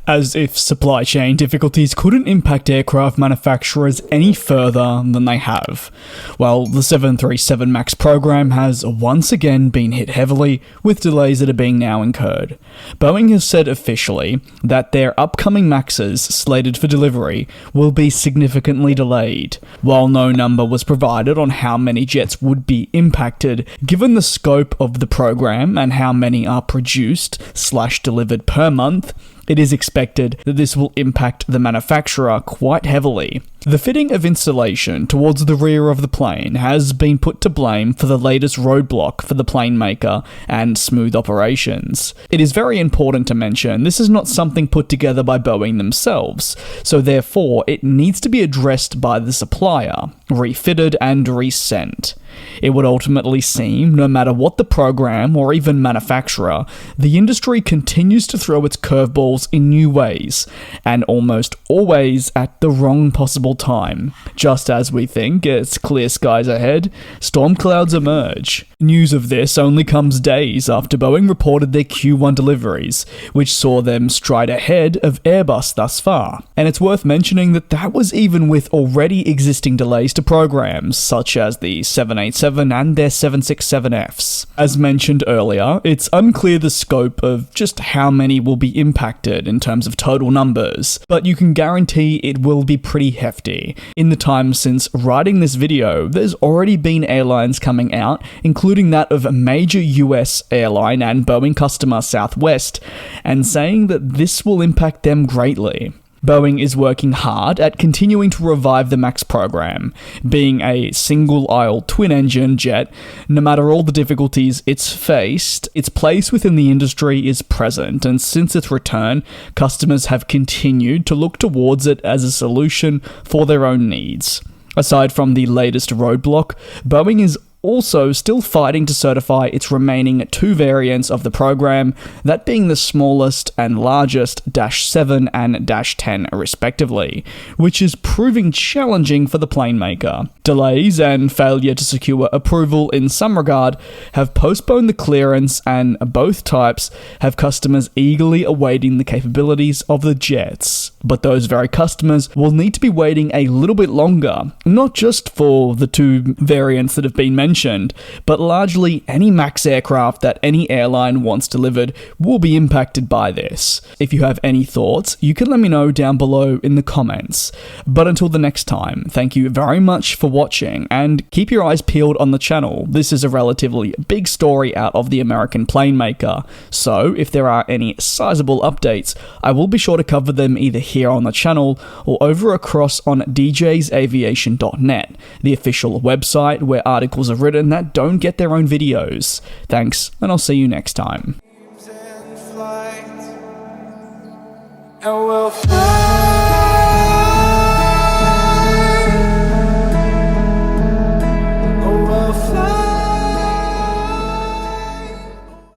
As if supply chain difficulties couldn't impact aircraft manufacturers any further than they have. Well, the 737 MAX program has once again been hit heavily with delays that are being now incurred. Boeing has said officially that their upcoming MAXes slated for delivery will be significantly delayed. While no number was provided on how many jets would be impacted, given the scope of the program and how many are produced/delivered per month, it is expected that this will impact the manufacturer quite heavily. The fitting of installation towards the rear of the plane has been put to blame for the latest roadblock for the plane maker and smooth operations. It is very important to mention this is not something put together by Boeing themselves, so therefore it needs to be addressed by the supplier, refitted and resent. It would ultimately seem, no matter what the program or even manufacturer, the industry continues to throw its curveballs in new ways, and almost always at the wrong possible time. Just as we think it's clear skies ahead, storm clouds emerge. News of this only comes days after Boeing reported their Q1 deliveries, which saw them stride ahead of Airbus thus far. And it's worth mentioning that that was even with already existing delays to programs, such as the 787 and their 767Fs. As mentioned earlier, it's unclear the scope of just how many will be impacted in terms of total numbers, but you can guarantee it will be pretty hefty. In the time since writing this video, there's already been airlines coming out, including that of a major US airline and Boeing customer Southwest, and saying that this will impact them greatly. Boeing is working hard at continuing to revive the MAX program. Being a single-aisle twin-engine jet, no matter all the difficulties it's faced, its place within the industry is present, and since its return, customers have continued to look towards it as a solution for their own needs. Aside from the latest roadblock, Boeing is also still fighting to certify its remaining two variants of the program, that being the smallest and largest -7 and -10 respectively, which is proving challenging for the plane maker. Delays and failure to secure approval in some regard have postponed the clearance, and both types have customers eagerly awaiting the capabilities of the jets. But those very customers will need to be waiting a little bit longer, not just for the two variants that have been mentioned, but largely any MAX aircraft that any airline wants delivered will be impacted by this. If you have any thoughts, you can let me know down below in the comments. But until the next time, thank you very much for watching, and keep your eyes peeled on the channel. This is a relatively big story out of the American plane maker, so if there are any sizable updates, I will be sure to cover them either here on the channel or over across on djsaviation.net, the official website where articles are written that don't get their own videos. Thanks, and I'll see you next time. And we'll fly.